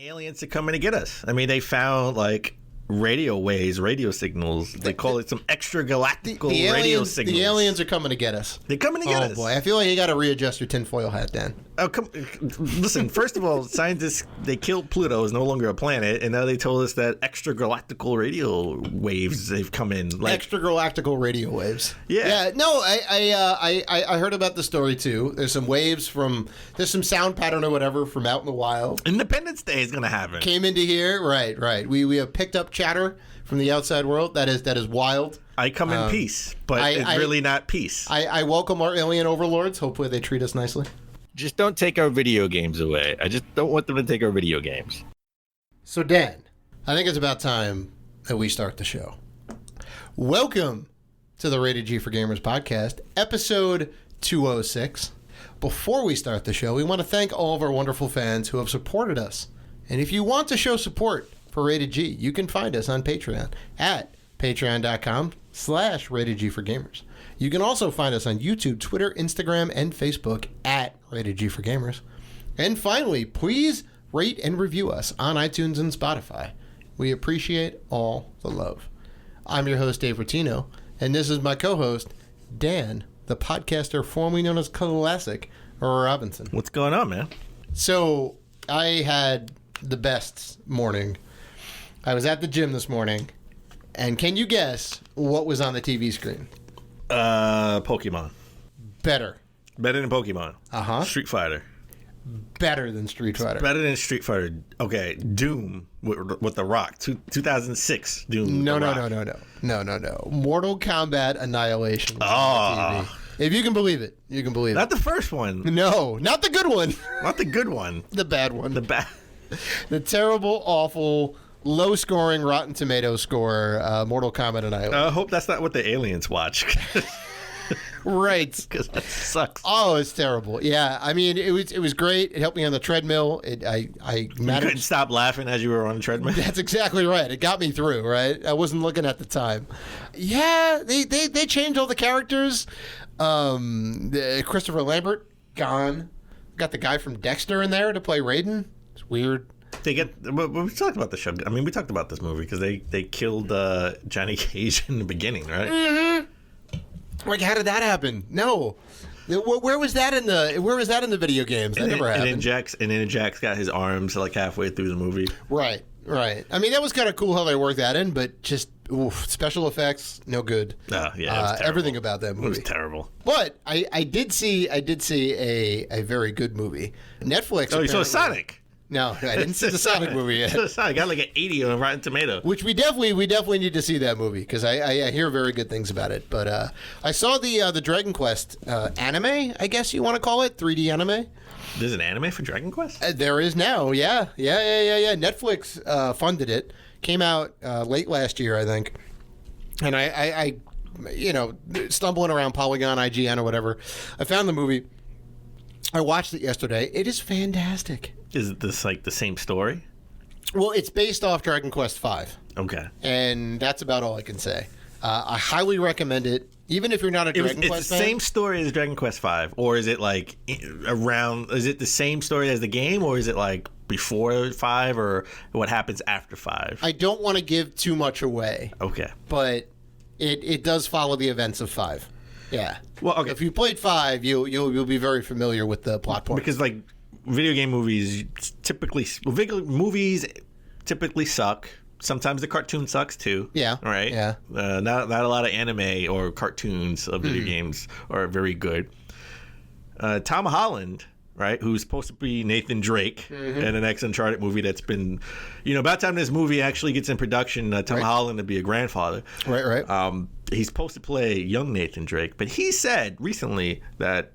Aliens are coming to get us. I mean, they found like radio waves, radio signals. They call it some extragalactical radio signals. The aliens are coming to get us. They're coming to get us. Oh boy, I feel like you got to readjust your tinfoil hat, Dan. Oh, listen, first of all, scientists, they killed Pluto. It's no longer a planet, and now they told us that extragalactical radio waves, they've come in. Like, extragalactical radio waves. Yeah. No, I heard about the story too. There's some waves there's some sound pattern or whatever from out in the wild. Independence Day is going to happen. Came into here, right. We have picked up chatter from the outside world. That is wild. I come in peace, but it's really not peace. I welcome our alien overlords. Hopefully they treat us nicely. Just don't take our video games away. I just don't want them to take our video games. So, Dan, I think it's about time that we start the show. Welcome to the Rated G for Gamers podcast, episode 206. Before we start the show, we want to thank all of our wonderful fans who have supported us. And if you want to show support for Rated G, you can find us on Patreon at patreon.com/Rated G for Gamers. You can also find us on YouTube, Twitter, Instagram, and Facebook at Rated G for Gamers. And finally, please rate and review us on iTunes and Spotify. We appreciate all the love. I'm your host, Dave Rotino, and this is my co-host, Dan, the podcaster formerly known as Classic Robinson. What's going on, man? So, I had the best morning. I was at the gym this morning, and can you guess what was on the TV screen? Pokemon. Better than Pokemon. Street Fighter. Better than Street Fighter. Better than Street Fighter. Okay, Doom with The Rock. 2006 Doom. No. Mortal Kombat Annihilation was on TV. If you can believe it, you can believe it. Not the first one. No, not the good one. Not the good one. The bad one. The terrible, awful, low-scoring Rotten Tomatoes score, Mortal Kombat Annihilation. I hope that's not what the aliens watch. Right. Because that sucks. Oh, it's terrible. Yeah, I mean, it was great. It helped me on the treadmill. I You couldn't stop laughing as you were on the treadmill? That's exactly right. It got me through, right? I wasn't looking at the time. Yeah, they changed all the characters. Christopher Lambert, gone. Got the guy from Dexter in there to play Raiden. It's weird. We talked about the show. I mean, we talked about this movie because they killed Johnny Cage in the beginning, right? Mm-hmm. Like, how did that happen? No, where was that in the video games? That never happened. And then Jax got his arms like halfway through the movie. Right. I mean, that was kind of cool how they worked that in, but just special effects, no good. Yeah, everything about that movie. It was terrible. But I did see a very good movie. Netflix. Oh, you saw Sonic? No, I didn't see the Sonic movie yet. I got like an 80 on Rotten Tomato. Which we definitely need to see that movie because I hear very good things about it. But I saw the Dragon Quest anime, I guess you want to call it, 3D anime. There's an anime for Dragon Quest? There is now, yeah. Netflix funded it. Came out late last year, I think. And I stumbling around Polygon, IGN, or whatever, I found the movie. I watched it yesterday. It is fantastic. Is this like the same story? Well, it's based off Dragon Quest V. Okay. And that's about all I can say. I highly recommend it, even if you're not a Dragon Quest fan. It's the same story as Dragon Quest V, or is it like is it the same story as the game, or is it like before 5, or what happens after 5? I don't want to give too much away. Okay. But it does follow the events of 5. Yeah. Well, okay. If you played 5, you'll be very familiar with the plot point. Because like video game movies typically suck. Sometimes the cartoon sucks too. Yeah. Right. Yeah. Not a lot of anime or cartoons of video games are very good. Tom Holland, right, who's supposed to be Nathan Drake in the next Uncharted movie that's been, about time this movie actually gets in production, Tom Holland to be a grandfather. Right. He's supposed to play young Nathan Drake, but he said recently that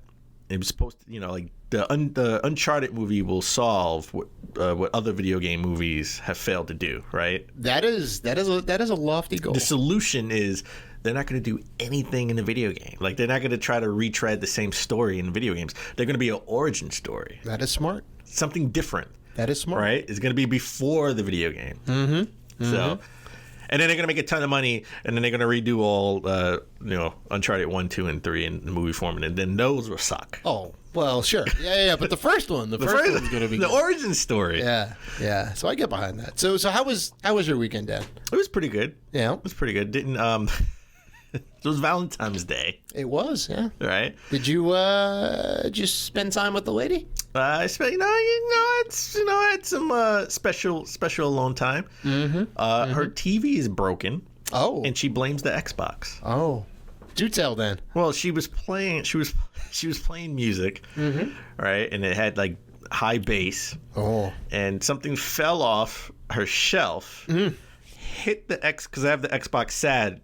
it was supposed to, like the Uncharted movie will solve what other video game movies have failed to do, right? That is a lofty goal. The solution is they're not going to do anything in the video game. Like, they're not going to try to retread the same story in video games. They're going to be an origin story. That is smart. Something different. That is smart. Right? It's going to be before the video game. So, And then they're gonna make a ton of money, and then they're gonna redo all, Uncharted 1, 2, and 3 in the movie form, and then those will suck. Oh, well, sure. Yeah. But the first one's going to be the good. origin story. Yeah. So I get behind that. So how was your weekend, Dan? It was pretty good. Yeah. It was pretty good. Didn't It was Valentine's Day. It was, yeah. Right. Did you just spend time with the lady? I spent, I had some special alone time. Mm-hmm. Her TV is broken. Oh. And she blames the Xbox. Oh. Do tell, then. Well, she was playing music, right? And it had like high bass. Oh. And something fell off her shelf, hit the because I have the Xbox SAD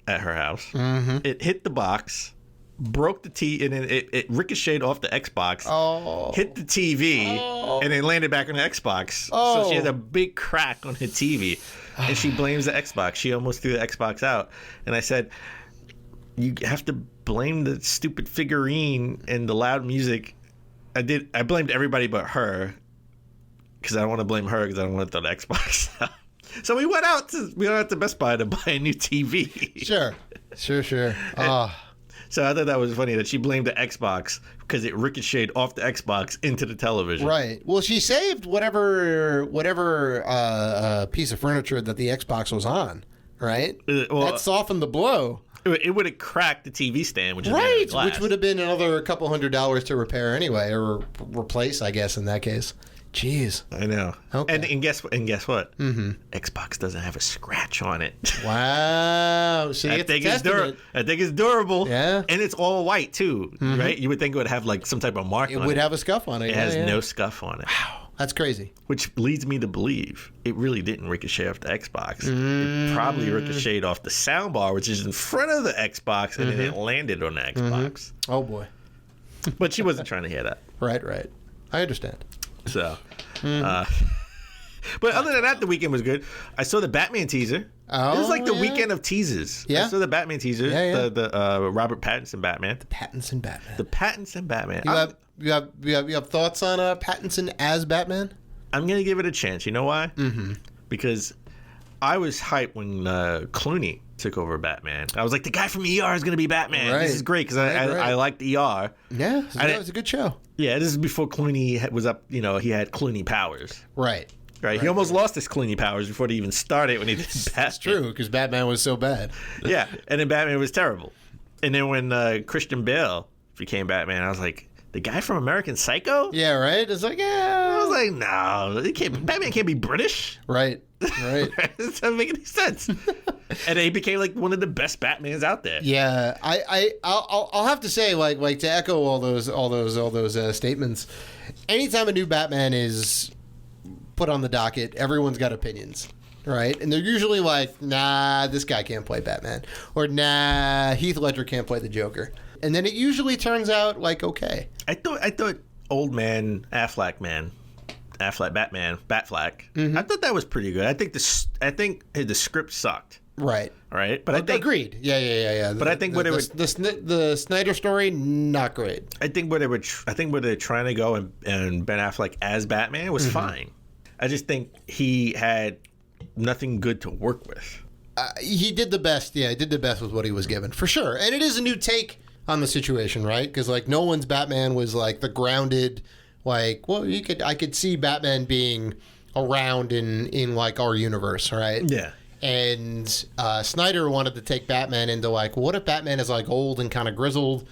at her house. It hit the box, broke the TV, and then it ricocheted off the Xbox, hit the TV, and then landed back on the Xbox. So she has a big crack on her TV, and she blames the Xbox. She almost threw the Xbox out. And I said, you have to blame the stupid figurine and the loud music. I blamed everybody but her, because I don't want to blame her because I don't want to throw the Xbox out. So we went out to Best Buy to buy a new TV. Sure. So I thought that was funny that she blamed the Xbox because it ricocheted off the Xbox into the television. Right. Well, she saved whatever piece of furniture that the Xbox was on, right? That softened the blow. It would have cracked the TV stand, which is right, made of glass. which would have been another couple $100 to repair anyway, or replace, I guess, in that case. Jeez. I know. Okay. And guess what? Xbox doesn't have a scratch on it. Wow. So I think it's durable. Yeah. And it's all white too, right? You would think it would have like some type of mark on it. It would have a scuff on it. It has no scuff on it. Wow. That's crazy. Which leads me to believe it really didn't ricochet off the Xbox. It probably ricocheted off the soundbar, which is in front of the Xbox, and then it landed on the Xbox. Oh, boy. But she wasn't trying to hear that. Right. I understand. So, but other than that, the weekend was good. I saw the Batman teaser. Oh, it was like the weekend of teasers. Yeah. I saw the Batman teaser. Yeah. The Robert Pattinson Batman. The Pattinson Batman. The Pattinson Batman. You have thoughts on Pattinson as Batman? I'm gonna give it a chance. You know why? Because I was hyped when Clooney took over Batman. I was like, the guy from ER is going to be Batman. Right. This is great because I liked ER. Yeah, it was a good show. Yeah, this is before Clooney was up. He had Clooney powers. Right. He almost lost his Clooney powers before they even started when he did Batman. That's true, because Batman was so bad. Yeah, and then Batman was terrible. And then when Christian Bale became Batman, I was like, the guy from American Psycho? Yeah, right? It's like, yeah. I was like, no, Batman can't be British. Right. That doesn't make any sense. And then he became like one of the best Batmans out there. Yeah, I'll have to say, like to echo all those statements. Anytime a new Batman is put on the docket, everyone's got opinions, right? And they're usually like, nah, this guy can't play Batman, or nah, Heath Ledger can't play the Joker. And then it usually turns out like, okay. I thought old man Batfleck, I thought that was pretty good. I think the script sucked. Right. But I think agreed. Yeah. But I think the Snyder story, not great. I think where they're trying to go and Ben Affleck as Batman was fine. I just think he had nothing good to work with. He did the best. Yeah, he did the best with what he was given, for sure. And it is a new take on the situation, right? Because like Nolan's Batman was like the grounded, like, well, I could see Batman being around in like our universe, right? Yeah. And Snyder wanted to take Batman into like, what if Batman is like old and kind of grizzled,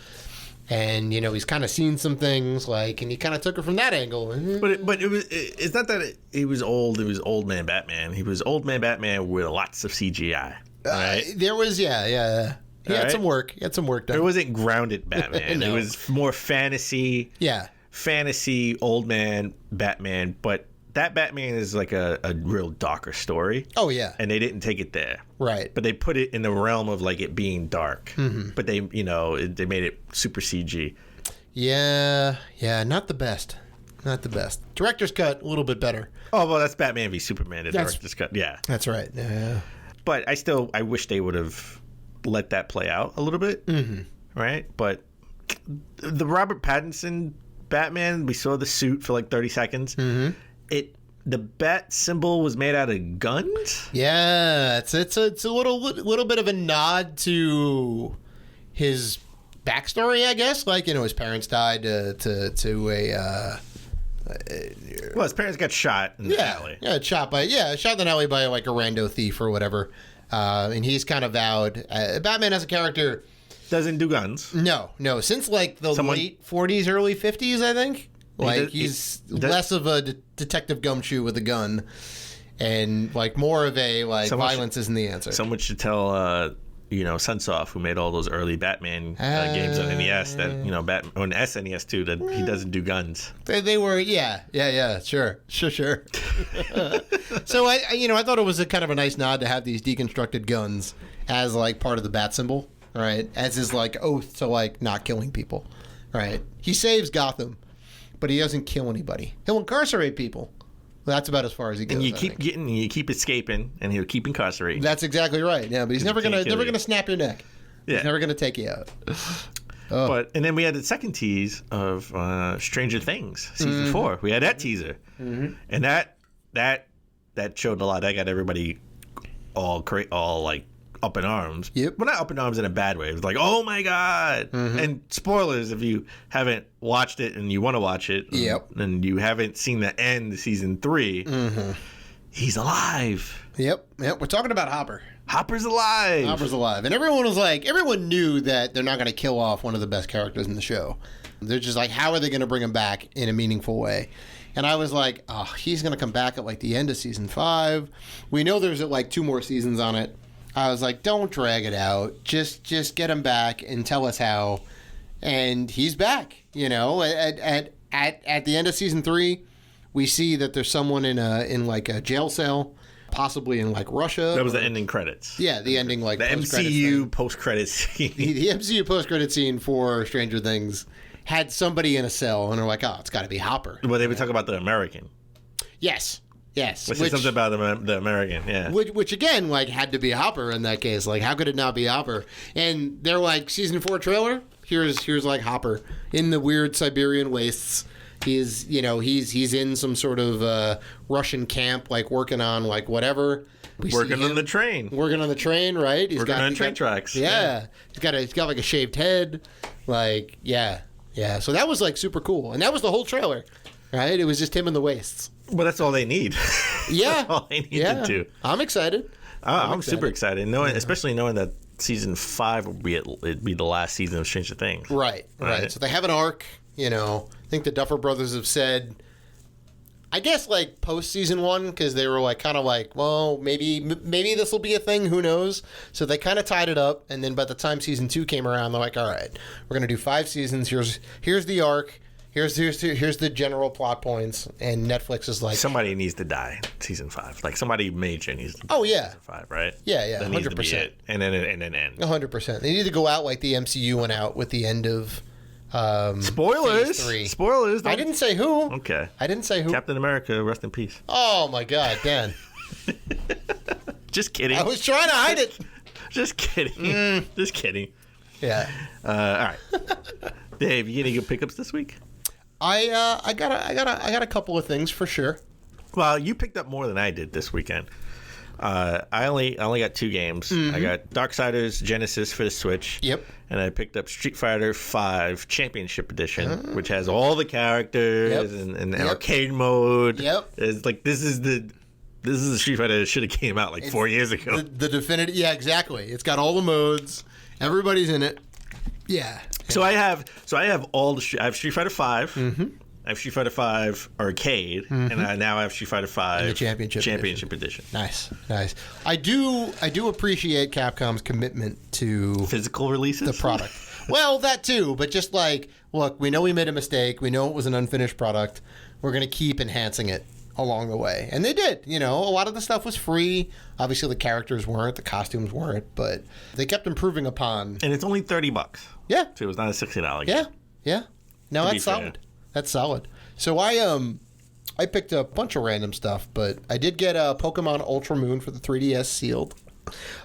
and he's kind of seen some things, like, and he kind of took it from that angle. But it's not that it was old. It was old man Batman. He was old man Batman with lots of CGI. Right? There was He had some work. He had some work done. It wasn't grounded Batman. No. It was more fantasy. Yeah. Fantasy old man Batman, but that Batman is like a real darker story. Oh yeah. And they didn't take it there. Right. But they put it in the realm of like it being dark. But they made it super CG. Yeah, not the best. Director's cut a little bit better. Oh well, that's Batman v Superman. The director's cut. Yeah. That's right. Yeah. But I wish they would have let that play out a little bit. Right. But the Robert Pattinson Batman, we saw the suit for like 30 seconds. the bat symbol was made out of guns. Yeah, it's a little bit of a nod to his backstory, I guess. Like, you know, his parents died to a. Well, his parents got shot in the alley. Yeah, shot in an alley by like a rando thief or whatever. And he's kind of vowed. Batman as a character doesn't do guns. No. Since like the late 40s, early 50s, I think. Like he's less of a detective gumshoe with a gun, and like more of a like violence isn't the answer. Someone should tell Sunsoft, who made all those early Batman games on NES, that on SNES too, that he doesn't do guns. They were sure. So I thought it was a kind of a nice nod to have these deconstructed guns as like part of the bat symbol, right? As his like oath to like not killing people, right? He saves Gotham, but he doesn't kill anybody. He'll incarcerate people. That's about as far as he goes. And you keep escaping, and he'll keep incarcerating. That's exactly right. Yeah, but he's never gonna snap your neck. Yeah. He's never gonna take you out. And then we had the second tease of Stranger Things season 4. We had that teaser, and that showed a lot. That got everybody all like up in arms. Yep. Well, not up in arms in a bad way. It was like, oh my god! And spoilers if you haven't watched it and you want to watch it. And you haven't seen the end of season 3. He's alive. Yep. We're talking about Hopper. Hopper's alive. And everyone knew that they're not going to kill off one of the best characters in the show. They're just like, how are they going to bring him back in a meaningful way? And I was like, oh, he's going to come back at like the end of season 5. We know there's like 2 more seasons on it. I was like, don't drag it out. Just get him back and tell us how. And he's back. At the end of season 3, we see that there's someone in like a jail cell, possibly in like Russia. That was the ending credits. Yeah, the ending like the MCU post-credits scene. The MCU post-credit scene for Stranger Things had somebody in a cell, and they're like, oh, it's got to be Hopper. Well, they would talk about the American. Yes. Which is something about the American, yeah. Which again, like, had to be Hopper in that case. Like, how could it not be Hopper? And they're like, season 4 trailer. Here's like Hopper in the weird Siberian wastes. He's he's in some sort of Russian camp, like working on like whatever. Working on the train, right? He's working on train tracks. Yeah. He's got like a shaved head, like yeah. So that was like super cool, and that was the whole trailer, right? It was just him in the wastes. Well, that's all they need. Yeah, that's all they needed to. I'm excited. I'm super excited, especially knowing that season 5 will be the last season of Stranger Things. Right. So they have an arc. I think the Duffer Brothers have said, I guess like post season 1, because they were like kind of like, well, maybe this will be a thing. Who knows? So they kind of tied it up, and then by the time season 2 came around, they're like, all right, we're gonna do 5 seasons. Here's the arc. Here's the general plot points, and Netflix is like, somebody needs to die in season 5. Like somebody major needs to die. Oh yeah, season 5, right? Yeah, that 100%. And then end. 100%. They need to go out like the MCU went out with the end of. Spoilers. Phase 3. Spoilers. I didn't say who. Okay. I didn't say who. Captain America, rest in peace. Oh my God, Dan. Just kidding. I was trying to hide it. Just kidding. Just kidding. Yeah. All right. Dave, you any good pickups this week? I got a couple of things for sure. Well, you picked up more than I did this weekend. I only got 2 games. I got Darksiders Genesis for the Switch. Yep. And I picked up Street Fighter V Championship Edition, which has all the characters and arcade mode. Yep. It's like this is the Street Fighter that should have came out like 4 years ago. The definitive. Yeah, exactly. It's got all the modes. Everybody's in it. Yeah. So I have all the. I have Street Fighter V. I have Street Fighter V Arcade, and I now have Street Fighter V and the Championship Edition. Nice. I do appreciate Capcom's commitment to physical releases, the product. Well, that too, but just like, look, we know we made a mistake. We know it was an unfinished product. We're going to keep enhancing it along the way, and they did. A lot of the stuff was free. Obviously, the characters weren't, the costumes weren't, but they kept improving upon. And it's only $30. Yeah, so it was not a $60 game. Yeah. No, that's solid. That's solid. So I picked up a bunch of random stuff, but I did get Pokemon Ultra Moon for the 3DS sealed.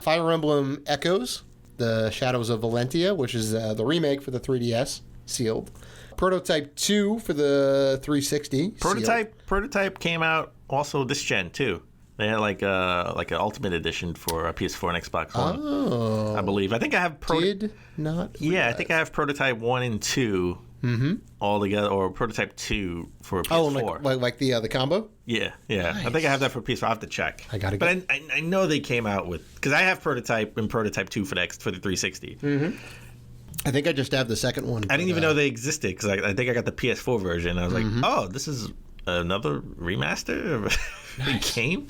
Fire Emblem Echoes, the Shadows of Valentia, which is the remake for the 3DS sealed. Prototype 2 for the 360. Prototype came out also this gen too. They had like an Ultimate Edition for PS4 and Xbox One. Oh, I believe. I think I have did not. Yeah, I think I have Prototype 1 and 2 all together, or Prototype 2 for PS4. Oh, like the combo? Yeah. Nice. I think I have that for PS4. I have to check. I gotta But I know they came out with, because I have Prototype and Prototype 2 for the 360. I think I just have the second one. I didn't even know they existed, because I think I got the PS4 version. I was like, oh, this is another remaster of a game?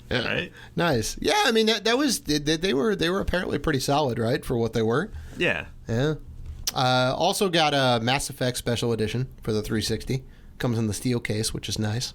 Yeah. Right? Nice. Yeah, I mean that was they were apparently pretty solid, right, for what they were. Yeah. Yeah. Also got a Mass Effect Special Edition for the 360. Comes in the steel case, which is nice.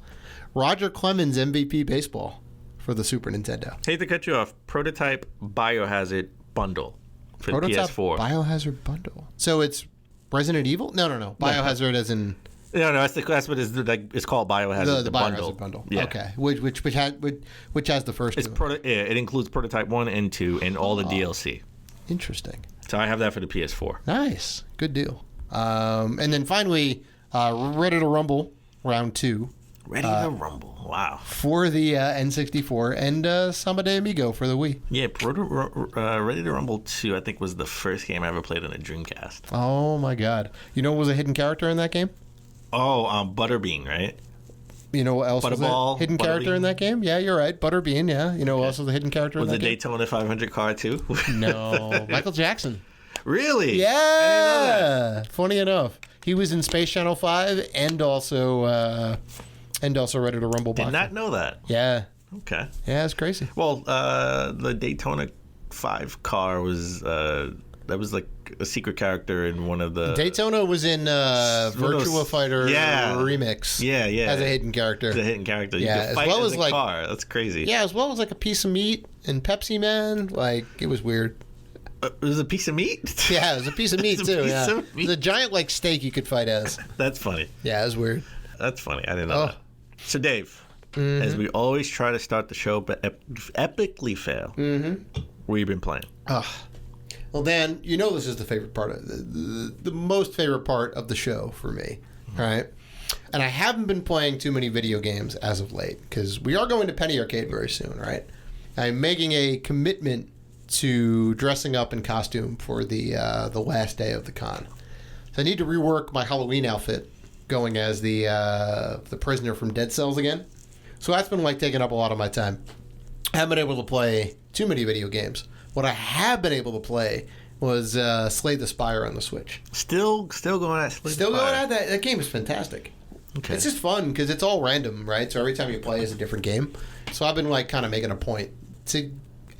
Roger Clemens MVP Baseball for the Super Nintendo. Hate to cut you off. Prototype Biohazard bundle for the PS4. Biohazard bundle. So it's Resident Evil? No. Biohazard as in. No, that's what it's called. Biohazard. The Biohazard bundle. Yeah. Okay. Which has the first two. It includes Prototype 1 and 2 and all the DLC. Interesting. So I have that for the PS4. Nice. Good deal. And then finally, Ready to Rumble Round 2. Ready to Rumble. Wow. For the N64 and Samba de Amigo for the Wii. Yeah, Ready to Rumble 2, I think, was the first game I ever played on a Dreamcast. Oh, my God. You know what was a hidden character in that game? Oh, Butterbean, right? You know what else was a hidden character in that game? Yeah, you're right. Butterbean, yeah. You know what else was a hidden character in that game? Was the Daytona 500 car, too? No. Michael Jackson. Really? Yeah. Funny enough. He was in Space Channel 5 and also Ready to Rumble. Did not know that. Yeah. Okay. Yeah, it's crazy. Well, the Daytona 5 car was that was like a secret character in one of the Daytona was in Virtua Fighter Remix. Yeah. As a hidden character. As a hidden character. You yeah, could fight as well as as a like car. That's crazy. Yeah, as well as like a piece of meat and Pepsi Man. Like it was weird. It was a piece of meat? Yeah, it was a piece of meat too. Yeah, it was a giant like steak you could fight as. That's funny. Yeah, it was weird. That's funny. I didn't know that. So Dave, as we always try to start the show, but epically fail. What have you been playing? Well, Dan, you know this is the favorite part of the most favorite part of the show for me, right? And I haven't been playing too many video games as of late because we are going to Penny Arcade very soon, right? I'm making a commitment to dressing up in costume for the last day of the con. So I need to rework my Halloween outfit, going as the prisoner from Dead Cells again. So that's been like taking up a lot of my time. I haven't been able to play too many video games. What I have been able to play was Slay the Spire on the Switch. Still going at Slay the Spire. Still going at that. That game is fantastic. Okay. It's just fun because it's all random, right? So every time you play is a different game. So I've been like kind of making a point to.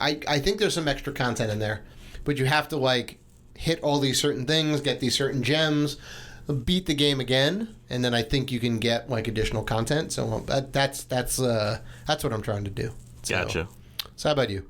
I think there's some extra content in there, but you have to like hit all these certain things, get these certain gems, beat the game again, and then I think you can get like additional content. So that's what I'm trying to do. So, Gotcha. So how about you?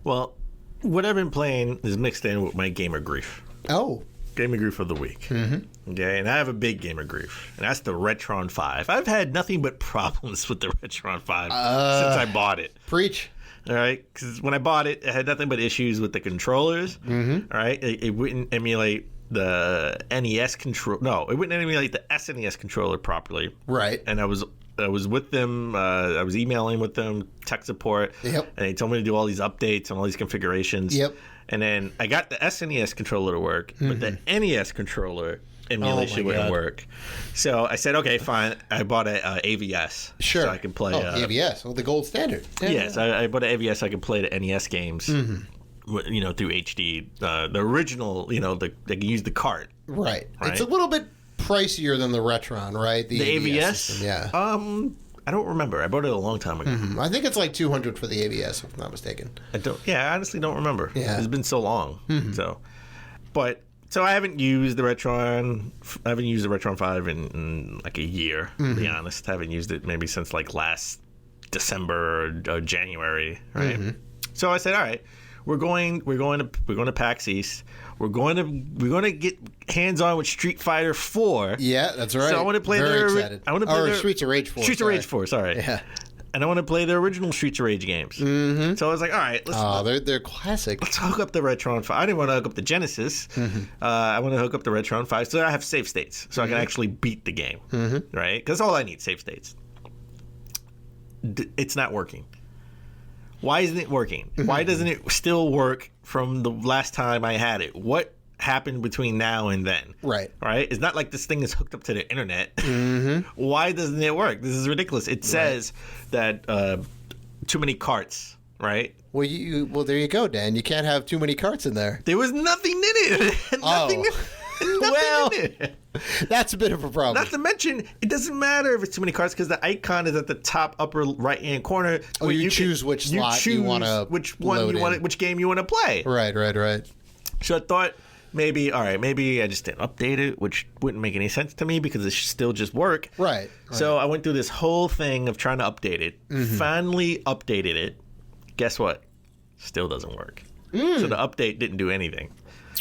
Well, what I've been playing is mixed in with my gamer grief. Oh. Gamer grief of the week. Okay, and I have a big gamer grief, and that's the Retron 5. I've had nothing but problems with the Retron 5 since I bought it. Preach. All right, because when I bought it, I had nothing but issues with the controllers. All right, it wouldn't emulate the NES control. No, it wouldn't emulate the SNES controller properly. Right. And I was with them. I was emailing with them, tech support. Yep. And they told me to do all these updates and all these configurations. Yep. And then I got the SNES controller to work, but the NES controller emulation wouldn't work. So I said, okay, fine. I bought a AVS. Sure. So I can play. AVS. Well, the gold standard. Yes, I bought an AVS so I could play the NES games, through HD. The original, they can use the cart. Right. It's a little bit pricier than the Retron, right? The AVS? System, yeah. I don't remember. I bought it a long time ago. I think it's like $200 for the AVS, if I'm not mistaken. I honestly don't remember. Yeah. It's been so long. So I haven't used the Retron. I haven't used the Retron 5 in like a year, to be honest. I haven't used it maybe since like last December or January, right? So I said, all right, we're going to PAX East. We're going to get hands on with Street Fighter 4. Yeah, that's right. So I want to play Very excited. I want to play Streets of Rage 4. Streets of Rage 4. Sorry. Yeah. and I want to play the original Streets of Rage games. Mm-hmm. So I was like, all right, they're classic. Let's hook up the Retron 5. I didn't want to hook up the Genesis. I want to hook up the Retron 5 so I have save states, so I can actually beat the game, right? Because all I need save states. It's not working. Why isn't it working? Why doesn't it still work from the last time I had it? What happened between now and then? Right. It's not like this thing is hooked up to the internet. Why doesn't it work? This is ridiculous. It says that too many carts, right? Well, there you go, Dan. You can't have too many carts in there. There was nothing in it. Nothing in it. That's a bit of a problem. Not to mention, it doesn't matter if it's too many cards because the icon is at the top upper right hand corner. Oh, you choose which slot you want to which game you want to play. Right. So I thought maybe I just didn't update it, which wouldn't make any sense to me because it should still just work. Right. So I went through this whole thing of trying to update it. Finally updated it. Guess what? Still doesn't work. So the update didn't do anything.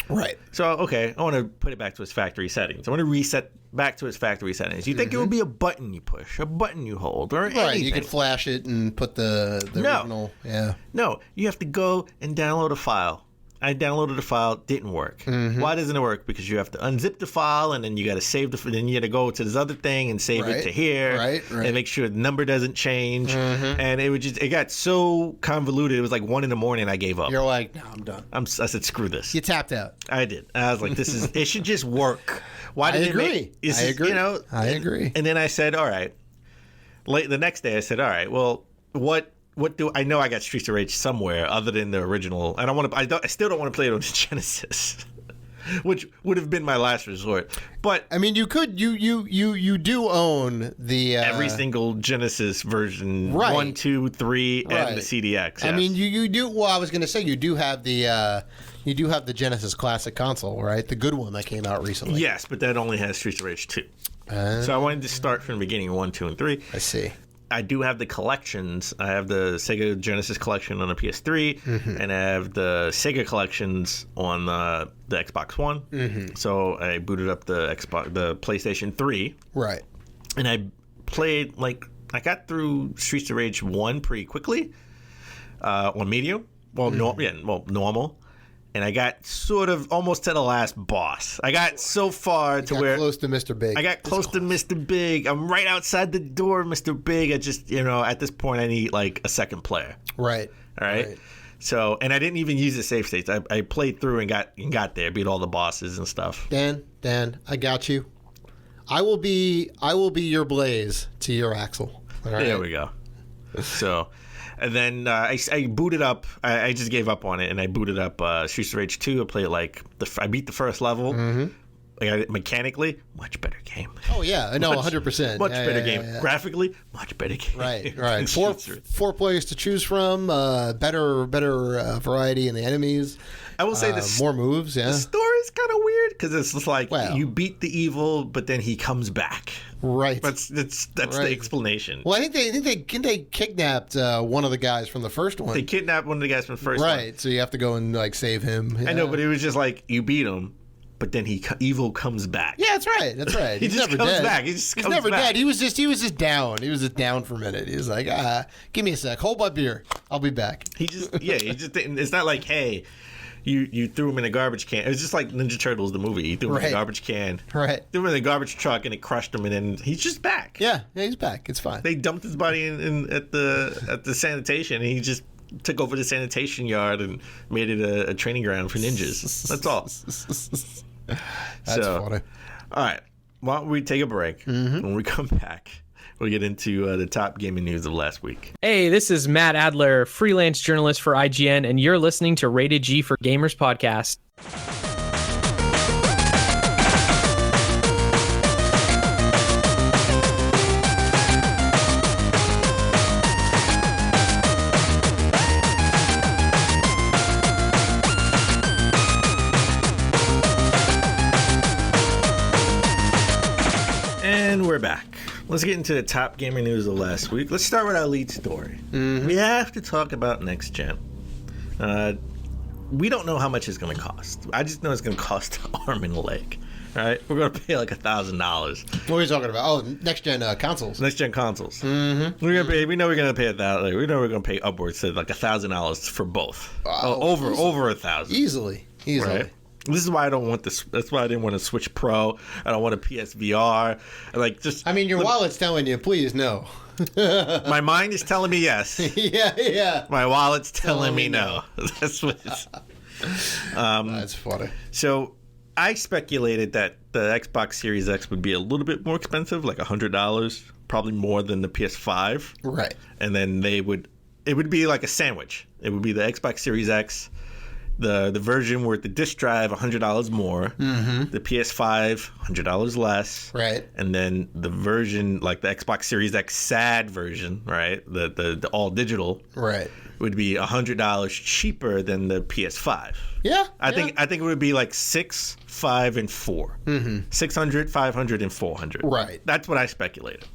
Right. So, okay, I want to put it back to its factory settings. I want to reset back to its factory settings. You think it would be a button you push, a button you hold, or anything. Right, you could flash it and put the original. Yeah. No, you have to go and download a file. I downloaded a file, didn't work. Why doesn't it work? Because you have to unzip the file, and then you got to save then you got to go to this other thing and save it to here, and make sure the number doesn't change. And it got so convoluted. It was like 1 a.m. I gave up. You're like, no, I'm done. I said, screw this. You tapped out. I did. I was like, it should just work. Why did it make? I agree. I agree. And then I said, all right. The next day, I said, all right. Well, what do I know? I got Streets of Rage somewhere other than the original. I still don't want to play it on the Genesis, which would have been my last resort. But I mean, you do own the every single Genesis version, 1, 2, 3, and the CDX. Yes. I mean, you do. Well, I was going to say you do have the Genesis Classic console, right? The good one that came out recently. Yes, but that only has Streets of Rage 2. So I wanted to start from the beginning, 1, 2, and 3. I see. I do have the collections. I have the Sega Genesis collection on the PS3, and I have the Sega collections on the Xbox One. So I booted up the PlayStation 3. Right. And I played, I got through Streets of Rage 1 pretty quickly on medium. Well, normal. And I got sort of almost to the last boss. I got so far to where close to Mr. Big. I got close to Mr. Big. I'm right outside the door of Mr. Big. I just, at this point, I need like a second player. Right. All right. So, and I didn't even use the save states. I played through and got there, beat all the bosses and stuff. Dan, I got you. I will be your Blaze to your Axel. All right. There we go. So. And then I booted up. I just gave up on it, and I booted up Streets of Rage 2. I played I beat the first level. I got it mechanically, much better game. Oh yeah, no, 100%. Much better game. Yeah. Graphically, much better game. Right. Four players to choose from. Better variety in the enemies. I will say more moves. Yeah. The story's kind of weird because it's just like you beat the evil, but then he comes back. Right. That's the explanation. Well, I think they kidnapped one of the guys from the first one. They kidnapped one of the guys from the first one. Right. So you have to go and save him. Yeah. I know, but it was just like you beat him, but then evil comes back. Yeah, that's right. He's just never comes dead. back. He's never back. dead. He was just down. He was just down for a minute. He was like, give me a sec. Hold my beer. I'll be back. It's not like, hey, you threw him in a garbage can. It was just like Ninja Turtles, the movie. You threw him in a garbage can. Right. Threw him in a garbage truck and it crushed him, and then he's just back. Yeah, he's back. It's fine. They dumped his body at the sanitation, and he just took over the sanitation yard and made it a training ground for ninjas. That's all. That's funny. All right. Why don't we take a break? When we come back, we'll get into the top gaming news of last week. Hey, this is Matt Adler, freelance journalist for IGN, and you're listening to Rated G for Gamers podcast. And we're back. Let's get into the top gaming news of last week. Let's start with our lead story. We have to talk about next gen. We don't know how much it's going to cost. I just know it's going to cost an arm and a leg. right? We're gonna pay like $1,000. What are you talking about? Oh, next gen consoles. Next gen consoles. Mm-hmm. We're gonna pay. We know we're gonna pay $1,000. We know we're gonna pay upwards to like $1,000 for both. Over $1,000. Easily. Right? This is why I don't want this. That's why I didn't want to Switch Pro. I don't want a PSVR. Like just. I mean, your wallet's telling you, please no. My mind is telling me yes. Yeah. My wallet's telling me no. That's what it's. That's funny. So I speculated that the Xbox Series X would be a little bit more expensive, like $100, probably more than the PS5. Right. And then it would be like a sandwich. It would be the Xbox Series X, the version where the disc drive $100 more, the PS5 $100 less, right? And then the version like the Xbox Series X SAD version, right? The all digital, right? Would be $100 cheaper than the PS5. Yeah, I think it would be like 6, 5, and 4. 600, 500, and 400. Right. That's what I speculated.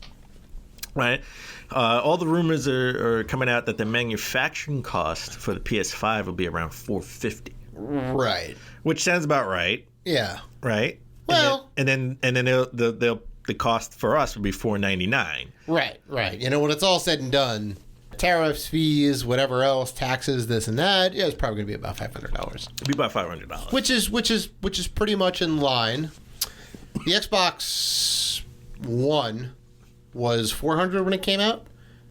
Right. All the rumors are coming out that the manufacturing cost for the PS5 will be around $450. Right. Which sounds about right. Yeah. Right. Well. And then the cost for us would be $499. Right. You know, when it's all said and done, tariffs, fees, whatever else, taxes, this and that, yeah, it's probably going to be about $500. It'd be about $500. Which is pretty much in line. The Xbox One was $400 when it came out.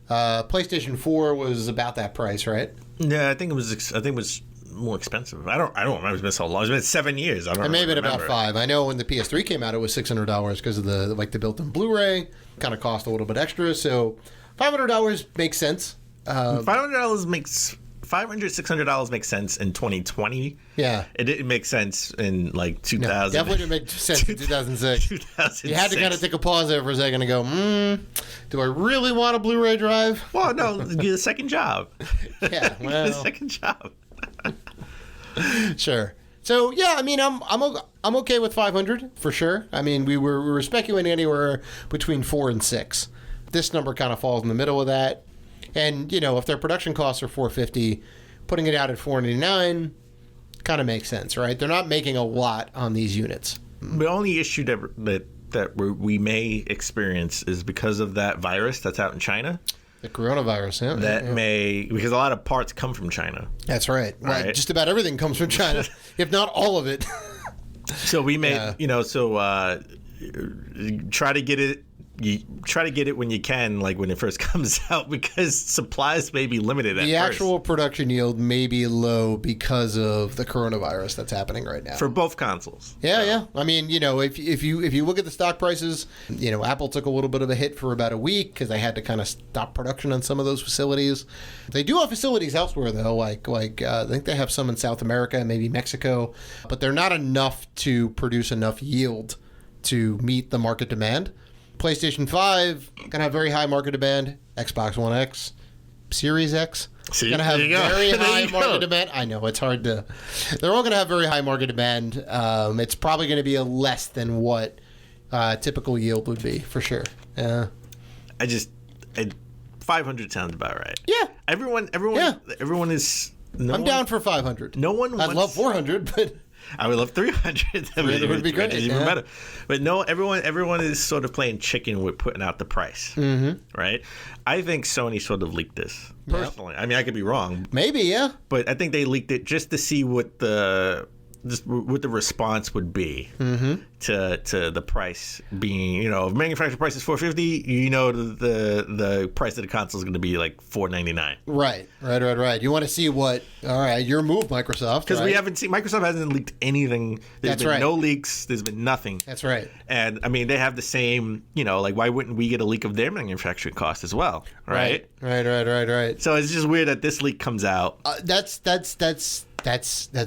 PlayStation 4 was about that price, right? Yeah, I think it was more expensive. I don't remember. It's been so long. It's been 7 years. I don't. It may have been remember. about $5. I know when the PS3 came out, it was $600 because of the built-in Blu-ray. Kind of cost a little bit extra, so $500 makes sense. $500 makes $600 makes sense in 2020. Yeah, it didn't make sense in like 2000. No, definitely didn't make sense in 2006. 2006. You had to kind of take a pause there for a second and go, do I really want a Blu-ray drive? Well, no, get a second job. Yeah, well, get a second job. Sure. So yeah, I mean, I'm okay with 500 for sure. I mean, we were speculating anywhere between 4 and 6. This number kind of falls in the middle of that. And you know, if their production costs are $450, putting it out at $499 kind of makes sense, right? They're not making a lot on these units. The only issue that we may experience is because of that virus that's out in China. The coronavirus, yeah. May, because a lot of parts come from China. That's right. Right. Just about everything comes from China, if not all of it. So we may, try to get it. You try to get it when you can, like when it first comes out, because supplies may be limited at the first. Actual production yield may be low because of the coronavirus that's happening right now. For both consoles. Yeah. I mean, you know, if you look at the stock prices, you know, Apple took a little bit of a hit for about a week because they had to kind of stop production on some of those facilities. They do have facilities elsewhere, though, like I think they have some in South America, maybe Mexico, but they're not enough to produce enough yield to meet the market demand. PlayStation 5 going to have very high market demand. Xbox One X, Series X going to have very high market demand. I know it's hard to. They're all going to have very high market demand. It's probably going to be a less than what typical yield would be for sure. Yeah. 500 sounds about right. Yeah. Everyone is. I'm down for 500. No one. I'd love 400, but. I would love 300. 300 would be great. Even better. But no, everyone is sort of playing chicken with putting out the price. Right? I think Sony sort of leaked this, personally. I mean, I could be wrong. Maybe, yeah. But I think they leaked it just to see what the response would be to the price being, you know, if manufacturer price is $450, you know, the price of the console is going to be like $499. Right. You want to see what? All right, your move, Microsoft. Because we haven't seen, Microsoft hasn't leaked anything. There's been no leaks. There's been nothing. That's right. And I mean, they have the same, you know, like why wouldn't we get a leak of their manufacturing cost as well? Right. So it's just weird that this leak comes out. That's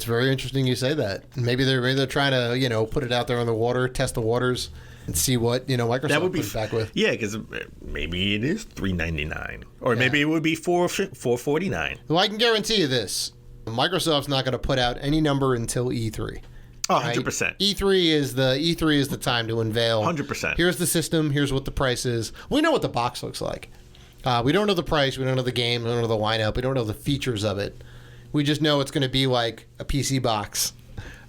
very interesting you say that. Maybe they're trying to, you know, put it out there on the water, test the waters, and see what, you know, Microsoft comes back with. Yeah, because maybe it is $399, or maybe it would be $449. Well, I can guarantee you this: Microsoft's not going to put out any number until E3. Oh, 100%. E3 is the time to unveil. 100%. Here's the system. Here's what the price is. We know what the box looks like. We don't know the price. We don't know the game. We don't know the lineup. We don't know the features of it. We just know it's going to be like a PC box,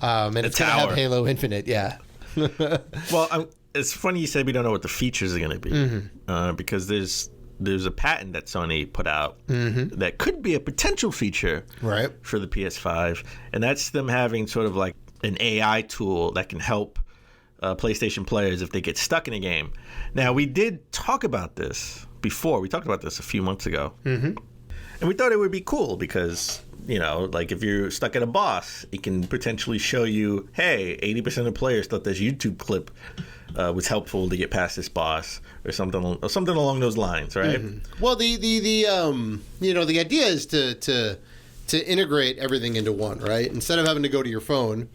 and it's going to have Halo Infinite. Yeah. Well, it's funny you said we don't know what the features are going to be because there's a patent that Sony put out that could be a potential feature for the PS5, and that's them having sort of like an AI tool that can help PlayStation players if they get stuck in a game. Now, we did talk about this before. We talked about this a few months ago. And we thought it would be cool because, you know, like if you're stuck at a boss, it can potentially show you, hey, 80% of players thought this YouTube clip was helpful to get past this boss or something along those lines, right? Well, the you know, the idea is to integrate everything into one, right? Instead of having to go to your phone,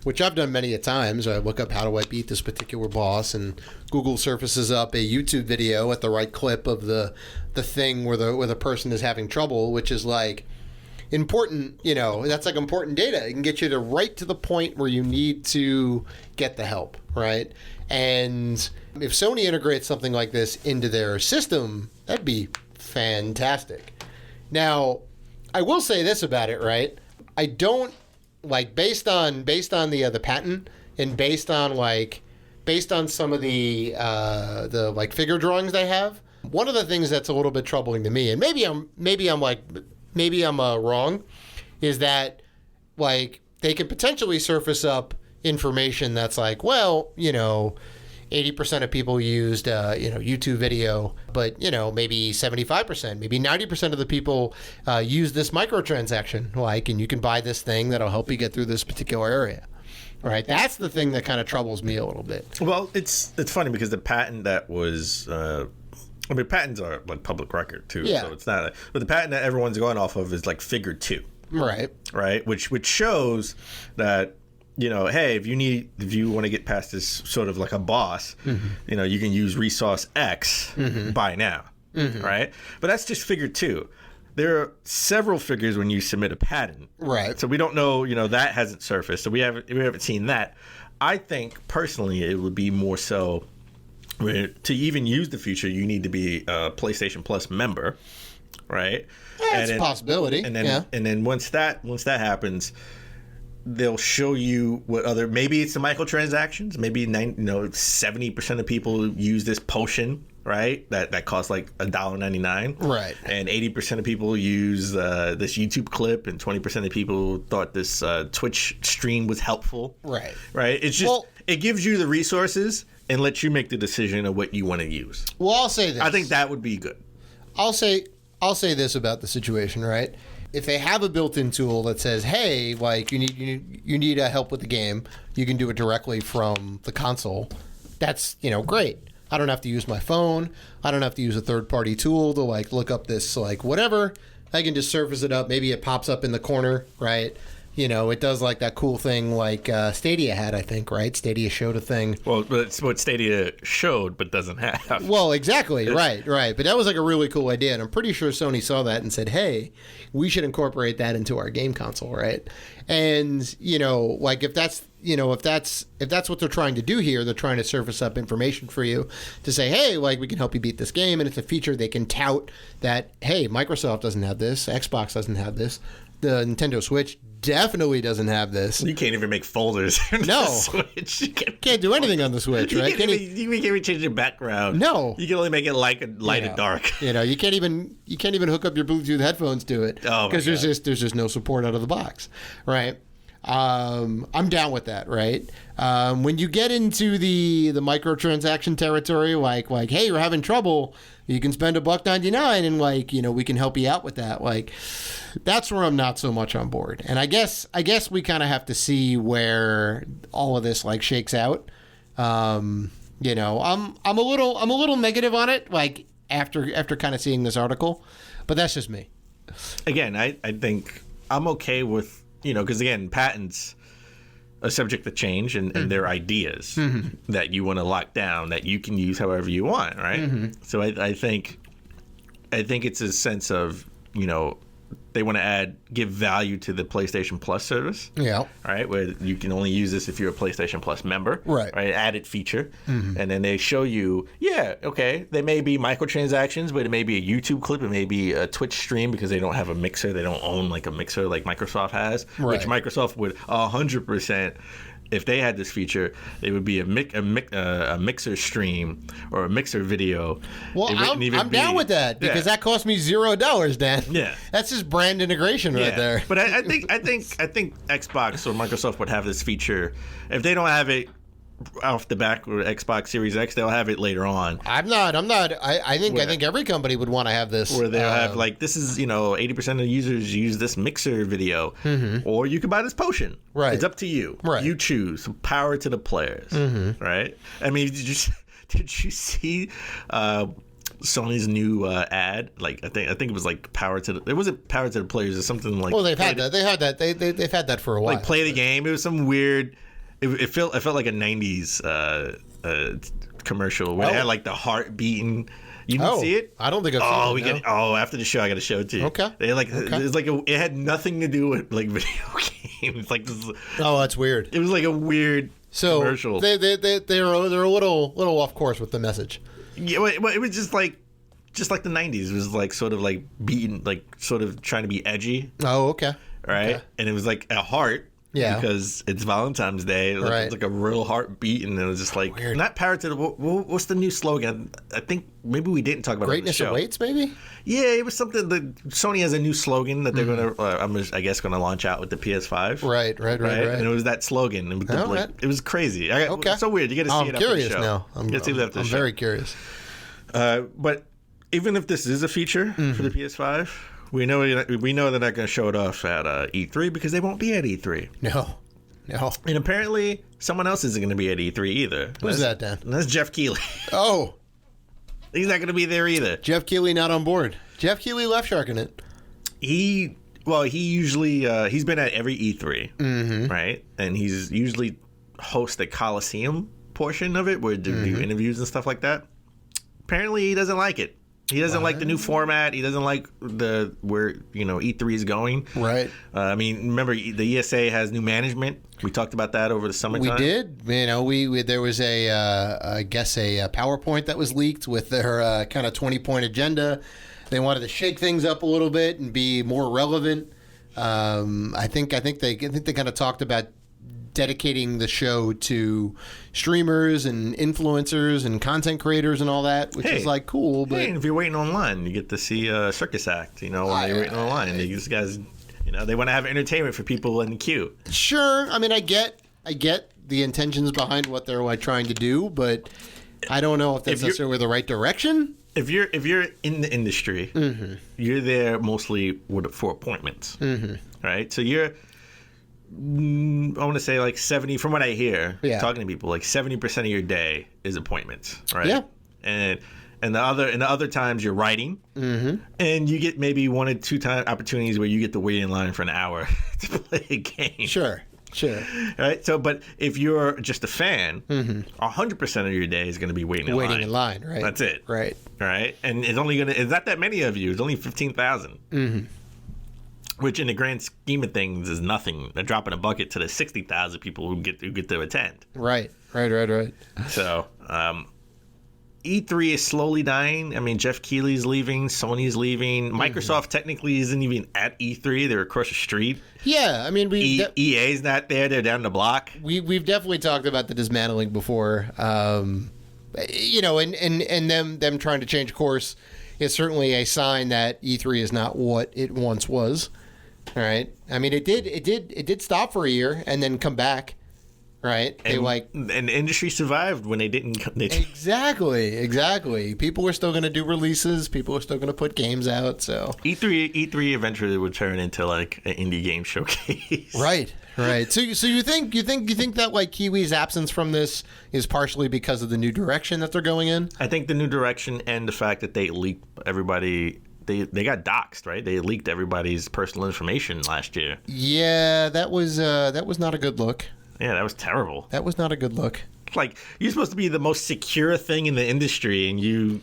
which I've done many a times. I look up how do I beat this particular boss, and Google surfaces up a YouTube video at the right clip of the thing where the person is having trouble, which is like important. You know, that's like important data. It can get you to right to the point where you need to get the help, right? And if Sony integrates something like this into their system, that'd be fantastic. Now, I will say this about it, right? I don't. Like based on the patent and based on some of the like figure drawings they have, one of the things that's a little bit troubling to me, and maybe I'm wrong, is that like they could potentially surface up information that's like, well, you know, 80% of people used YouTube video, but you know, maybe 75%, maybe 90% of the people use this microtransaction, like, and you can buy this thing that'll help you get through this particular area. Right, that's the thing that kind of troubles me a little bit. Well, it's funny because the patent that was, patents are like public record too, so it's not. But the patent that everyone's going off of is like Figure 2, right, which shows that, you know, hey, if you want to get past this sort of like a boss, you know, you can use resource X, buy now, right? But that's just Figure 2. There are several figures when you submit a patent, right? So we don't know, you know, that hasn't surfaced, so we haven't seen that. I think personally, it would be more so where to even use the feature, you need to be a PlayStation Plus member, right? Yeah, it's a possibility. And then once that happens, they'll show you what other, maybe it's the microtransactions, maybe 70% of people use this potion, right? That costs like $1.99, right? And 80% of people use this YouTube clip, and 20% of people thought this Twitch stream was helpful, right? It's just it gives you the resources and lets you make the decision of what you want to use. Well, I'll say this. I think that would be good. I'll say this about the situation, right? If they have a built-in tool that says, "Hey, like you need help with the game," you can do it directly from the console. That's, you know, great. I don't have to use my phone. I don't have to use a third-party tool to like look up this like whatever. I can just surface it up. Maybe it pops up in the corner, right? You know, it does like that cool thing like Stadia had, I think, right? Stadia showed a thing. Well, but it's what Stadia showed but doesn't have. Well, exactly. Right. But that was like a really cool idea. And I'm pretty sure Sony saw that and said, hey, we should incorporate that into our game console, right? And, you know, like if that's what they're trying to do here, they're trying to surface up information for you to say, hey, like we can help you beat this game. And it's a feature they can tout that, hey, Microsoft doesn't have this. Xbox doesn't have this. The Nintendo Switch definitely doesn't have this. You can't even make folders on the Switch. You can't do anything on the Switch, right? You can't even change your background. No. You can only make it light and dark. You know, you can't even hook up your Bluetooth headphones to it because there's just no support out of the box, right? I'm down with that, right? When you get into the microtransaction territory, like hey, you're having trouble, you can spend $1.99 and like, you know, we can help you out with that. Like, that's where I'm not so much on board. And I guess we kind of have to see where all of this like shakes out. You know, I'm a little negative on it, like after kind of seeing this article, but that's just me. Again, I think I'm okay with, you know, because again, patents are subject to change and they're ideas that you want to lock down that you can use however you want, right? So I think it's a sense of, you know, they want to give value to the PlayStation Plus service. Yeah. Right? Where you can only use this if you're a PlayStation Plus member. Right. Added feature. And then they show you, they may be microtransactions, but it may be a YouTube clip. It may be a Twitch stream because they don't have a mixer. They don't own like a mixer like Microsoft has, which Microsoft would 100% if they had this feature, it would be a mixer stream or a mixer video. Well, I'm down with that because that cost me $0, Dan. Yeah, that's just brand integration right there. But I think Xbox or Microsoft would have this feature if they don't have it off the back with Xbox Series X. They'll have it later on. I'm not. I think every company would want to have this. Where they'll have like, this is 80% of the users use this mixer video, or you can buy this potion. Right. It's up to you. Right. You choose. Power to the players. Right. I mean, did you see Sony's new ad? Like I think it was like power to the. It wasn't power to the players. It's something like. Well, they've had that. They've had that for a while. Like play the game. It was some weird. It felt like a '90s commercial where they had like the heart beating. You didn't see it? I don't think I've seen it. After the show, I got to show it to you. Okay. They it's like it had nothing to do with like video games. Like this. Oh, that's weird. It was like a weird commercial. They're a little off course with the message. Yeah, well, it was just like the '90s. It was like sort of like beating, like sort of trying to be edgy. Oh, okay. Right, okay. And it was like a heart. Yeah. Because it's Valentine's Day. Like, it's like a real heartbeat, and it was just like weird. Not power to the. What's the new slogan? I think maybe we didn't talk about Greatness it on the show. Awaits, maybe. Yeah, it was something that Sony has a new slogan that they're gonna. I guess gonna launch out with the PS5. Right. And it was that slogan. And it was crazy. It's so weird. You got to see it after the show. Now. I'm very curious. But even if this is a feature for the PS5. We know they're not going to show it off at E3 because they won't be at E3. No. And apparently, someone else isn't going to be at E3 either. Who's that, Dan? And that's Geoff Keighley. Oh. He's not going to be there either. Geoff Keighley not on board. Geoff Keighley left Sharking It. He usually he's been at every E3, right? And he's usually hosts the Coliseum portion of it where they do interviews and stuff like that. Apparently, he doesn't like it. He doesn't like the new format. He doesn't like where E3 is going. Right. I mean, remember the ESA has new management. We talked about that over the summertime. We did. We there was I guess a PowerPoint that was leaked with their kind of 20-point agenda. They wanted to shake things up a little bit and be more relevant. I think they kind of talked about dedicating the show to streamers and influencers and content creators and all that, which is like cool. But if you're waiting online, you get to see a circus act. When you're waiting online, these guys, they want to have entertainment for people in the queue. Sure, I mean, I get the intentions behind what they're like trying to do, but I don't know if that's necessarily the right direction. If you're in the industry, you're there mostly for appointments, right? So you're. I want to say like 70 from what I hear talking to people, like 70% of your day is appointments, right? Yeah. And the other times you're writing, and you get maybe 1 or 2 opportunities where you get to wait in line for an hour to play a game. Sure. Right. So, but if you're just a fan, 100% of your day is going to be waiting in line. Right. That's it. Right. And it's not that many of you. It's only 15,000. Which, in the grand scheme of things, is nothing. They're dropping a bucket to the 60,000 people who get to attend. Right. So, E3 is slowly dying. I mean, Geoff Keighley's leaving, Sony's leaving. Microsoft technically isn't even at E3. They're across the street. Yeah, I mean, EA's not there. They're down the block. We've definitely talked about the dismantling before. And them trying to change course is certainly a sign that E3 is not what it once was. All right. I mean, it did stop for a year and then come back. Right. And the industry survived when they didn't. Exactly. People were still going to do releases. People were still going to put games out. So E3 eventually would turn into like an indie game showcase. Right. So you think that like Kiwi's absence from this is partially because of the new direction that they're going in? I think the new direction and the fact that they leaked everybody. They got doxxed, right? They leaked everybody's personal information last year. Yeah, that was not a good look. Yeah, that was terrible. That was not a good look. Like, you're supposed to be the most secure thing in the industry, and you...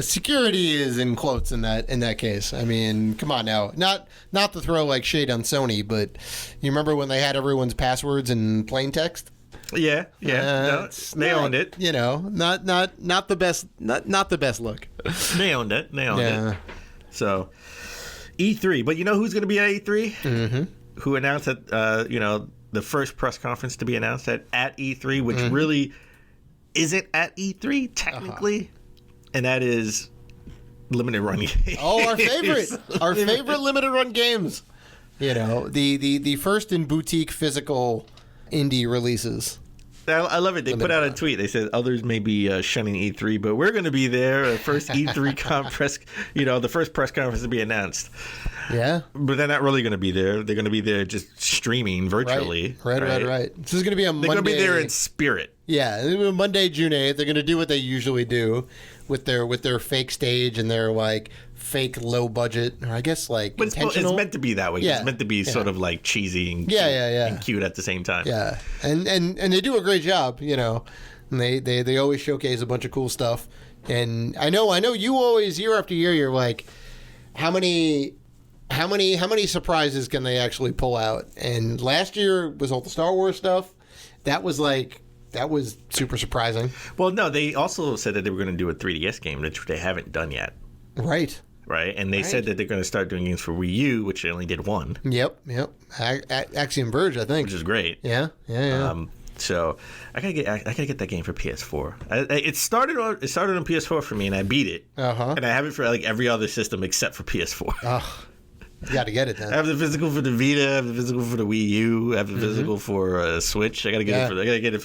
security is in quotes in that case. I mean, come on now. Not to throw like shade on Sony, but you remember when they had everyone's passwords in plain text? Yeah. No, they owned it. You know, not the best look. They owned it. It. So, E3. But you know who's going to be at E3? Mm-hmm. Who announced that, the first press conference to be announced at E3, which really isn't at E3 technically, and that is limited run games. Oh, our favorite limited run games. You know, the first in boutique physical indie releases. I love it. They put out a tweet. They said others may be shunning E3, but we're going to be there. First E3 press, the first press conference to be announced. Yeah. But they're not really going to be there. They're going to be there just streaming virtually. Right. This is going to be a Monday. They're going to be there in spirit. Yeah, Monday, June 8th. They're going to do what they usually do with their fake stage and their like fake low budget, or I guess like but intentional. It's meant to be that way. Yeah. It's meant to be sort of like cheesy and cute, and cute at the same time. Yeah, and they do a great job, And they always showcase a bunch of cool stuff. And I know you always year after year you're like, how many surprises can they actually pull out? And last year was all the Star Wars stuff. That was super surprising. Well, no, they also said that they were going to do a 3DS game, which they haven't done yet. Right. And they said that they're going to start doing games for Wii U, which they only did one. Yep. Axiom Verge, I think. Which is great. Yeah. So I gotta get that game for PS4. It started on PS4 for me, and I beat it. And I have it for like every other system except for PS4. You got to get it then. I have the physical for the Vita. I have the physical for the Wii U. I have the physical for Switch. I gotta get it for.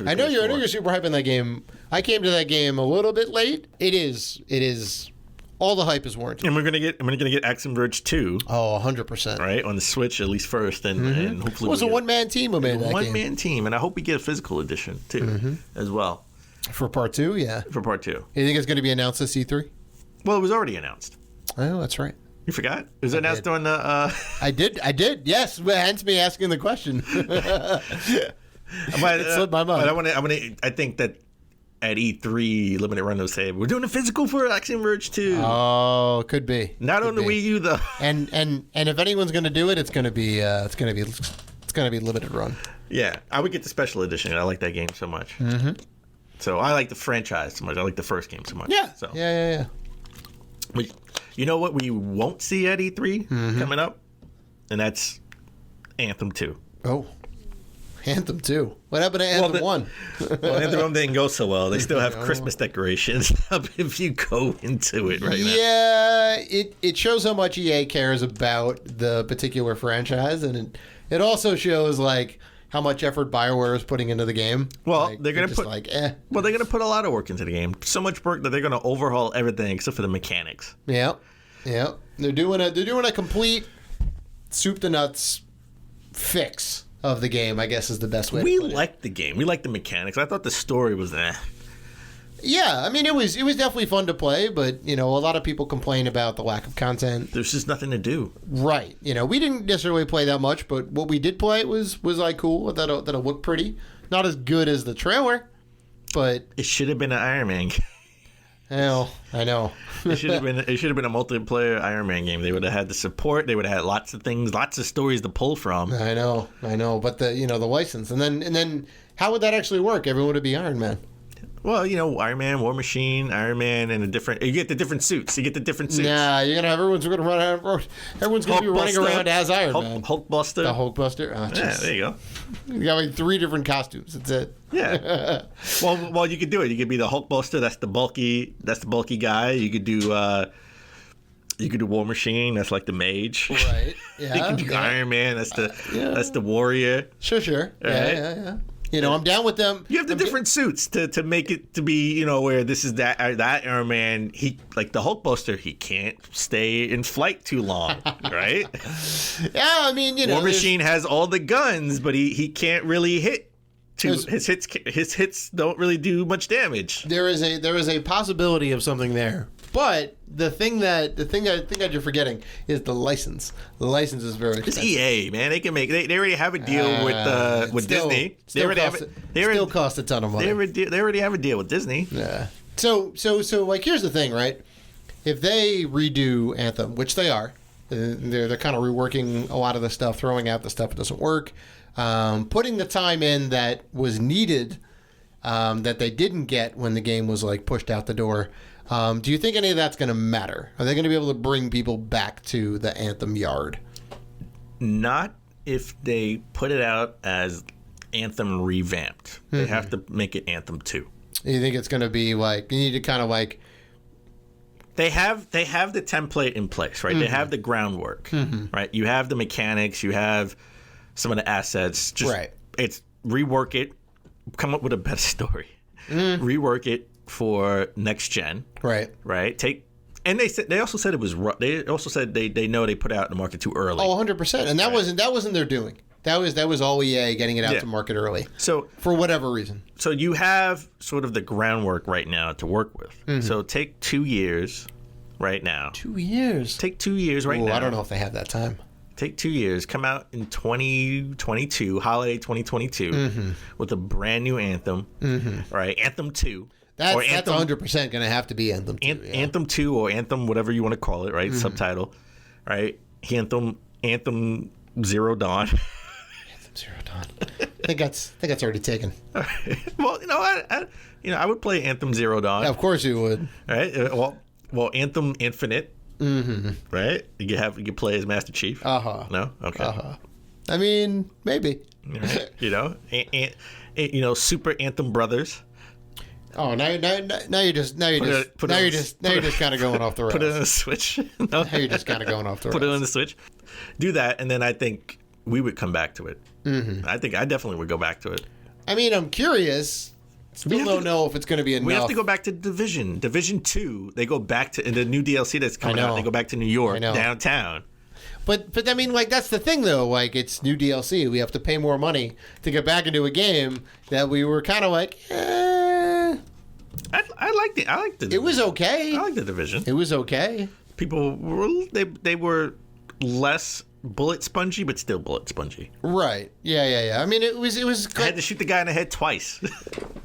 The I know PS4. you're super hyped in that game. I came to that game a little bit late. It is. All the hype is warranted. And I'm gonna get Axiom Verge 2. Oh, 100%. Right on the Switch at least first, and hopefully it was a one-man team who made that game. One-man team, and I hope we get a physical edition too, as well. For part 2, yeah. For part 2. You think it's going to be announced at C3? Well, it was already announced. Oh, that's right. You forgot? It was announced on the. I did. Yes, hence me asking the question. But it slipped my mind. I think that at E3 Limited Run they'll say we're doing a physical for Axiom Verge 2. Oh, could be. Not on the Wii U though. And if anyone's going to do it, it's going to be Limited Run. Yeah, I would get the special edition. I like that game so much. So I like the franchise so much. I like the first game so much. Yeah. So Yeah. But you know what we won't see at E3 coming up, and that's Anthem 2. Oh. Anthem 2. What happened to Anthem 1? Well, Anthem 1 didn't go so well. They still have Christmas decorations up if you go into it right now. Yeah, it shows how much EA cares about the particular franchise, and it also shows like how much effort BioWare is putting into the game. Well, like, they're gonna put Well, they're gonna put a lot of work into the game. So much work that they're gonna overhaul everything except for the mechanics. Yeah. They're doing a complete soup to nuts fix of the game, I guess is the best way to put it. We liked the game. We liked the mechanics. I thought the story was Yeah, I mean it was definitely fun to play, but a lot of people complain about the lack of content. There's just nothing to do. Right. We didn't necessarily play that much, but what we did play was like cool. That'll look pretty. Not as good as the trailer, but it should have been an Iron Man game. Hell, I know. It should have been a multiplayer Iron Man game. They would have had the support. They would have had lots of things, lots of stories to pull from. I know. But the license, and then how would that actually work? Everyone would be Iron Man. Well, Iron Man, War Machine, Iron Man, and you get the different suits. Nah, you're gonna have everyone's gonna run out. Everyone's gonna be running around as Iron Man. Hulkbuster. The Hulkbuster. Oh, yeah, there you go. You got like 3 different costumes. That's it. Yeah. well, you could do it. You could be the Hulkbuster. That's the bulky guy. You could do. You could do War Machine. That's like the mage. Right. Yeah. You could do Iron Man. That's the warrior. Sure. Right? Yeah. I'm down with them. You have the different suits to make it to be, where this is that Iron Man. He, like the Hulkbuster, he can't stay in flight too long, right? Yeah, I mean, War Machine has all the guns, but he can't really hit. His hits don't really do much damage. There is a possibility of something there. But the thing that you're forgetting is the license. The license is very expensive. It's EA, man. They can make. They already have a deal with Disney. Still costs a ton of money. They already have a deal with Disney. Yeah. So like here's the thing, right? If they redo Anthem, which they are, they're kind of reworking a lot of the stuff, throwing out the stuff that doesn't work, putting the time in that was needed, that they didn't get when the game was like pushed out the door. Do you think any of that's going to matter? Are they going to be able to bring people back to the Anthem yard? Not if they put it out as Anthem revamped. They have to make it Anthem 2. You think it's going to be like, you need to kind of like... They have the template in place, right? They have the groundwork, right? You have the mechanics, you have some of the assets. Just, it's rework it, come up with a better story. Rework it for next gen. Right. And they also said it was they also said they know they put it out in the market too early. Oh, 100%. And that wasn't their doing. That was all EA getting it out to market early. So for whatever reason. So you have sort of the groundwork right now to work with. So take 2 years right now. 2 years. Take 2 years right now. I don't know if they have that time. Take 2 years. Come out in 2022, holiday 2022, with a brand new Anthem. Right, Anthem 2. That's 100% going to have to be Anthem 2. Anthem 2 or Anthem, whatever you want to call it, right? Subtitle, right? Anthem Zero Dawn. Anthem Zero Dawn. I think that's already taken. Well, I would play Anthem Zero Dawn. Yeah, of course you would. Right? Well, Anthem Infinite. Right? You can play as Master Chief. No? Okay. I mean, maybe. Right? Super Anthem Brothers. Oh, now you're just kind of going off the rails. Put it on the Switch. Now you're just kind of going off the rails. Put it on the Switch. Do that, and then I think we would come back to it. I think I definitely would go back to it. I mean, I'm curious. Still don't know if it's going to be enough. We have to go back to Division. Division 2, they go back to, in the new DLC that's coming out, they go back to New York, downtown. But I mean, like, that's the thing, though. Like, it's new DLC. We have to pay more money to get back into a game that we were kind of like, I liked it. I liked it. It was okay. I liked the Division. It was okay. People were they were less bullet spongy, but still bullet spongy. Right. Yeah. I mean, it was. I had to shoot the guy in the head twice.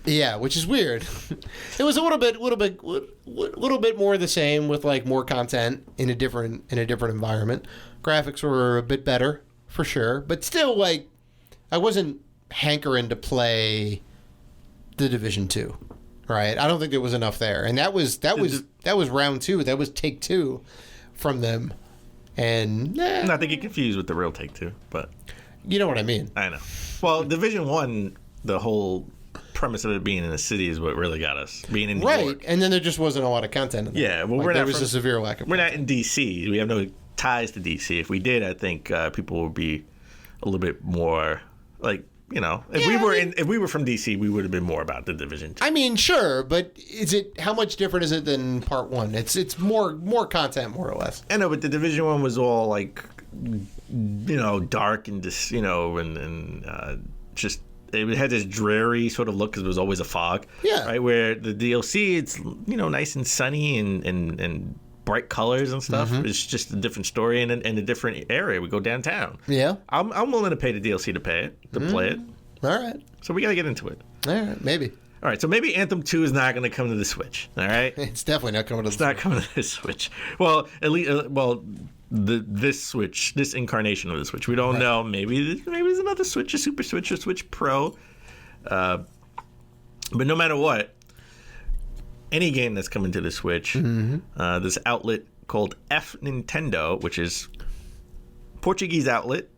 Yeah, which is weird. It was a little bit more of the same with like more content in a different environment. Graphics were a bit better for sure, but still, like, I wasn't hankering to play the Division 2. Right, I don't think there was enough there, and that was round 2. That was take 2 from them, and not to get confused with the real take 2, but you know what I mean. I know. Well, Division 1, the whole premise of it being in the city is what really got us being in New York. And then there just wasn't a lot of content in there. Yeah, well, there was a severe lack of. We're not in DC. We have no ties to DC. If we did, I think people would be a little bit more like. If we were from DC, we would have been more about the Division 2. I mean, sure, but how much different is it than Part 1? It's more content, more or less. I know, but the Division 1 was all like, dark and just, just it had this dreary sort of look because it was always a fog. Yeah. Right. Where the DLC, it's nice and sunny and bright colors and stuff. It's just a different story in a different area. We go downtown. Yeah. I'm willing to pay the DLC to play it. All right. So we got to get into it. All right. Maybe. All right. So maybe Anthem 2 is not going to come to the Switch. All right. It's definitely not coming to the Switch. It's not coming to the Switch. Well, at least, this Switch, this incarnation of the Switch. We don't know. Maybe there's another Switch, a Super Switch, or Switch Pro. But no matter what, any game that's coming to the Switch, this outlet called F Nintendo, which is Portuguese outlet.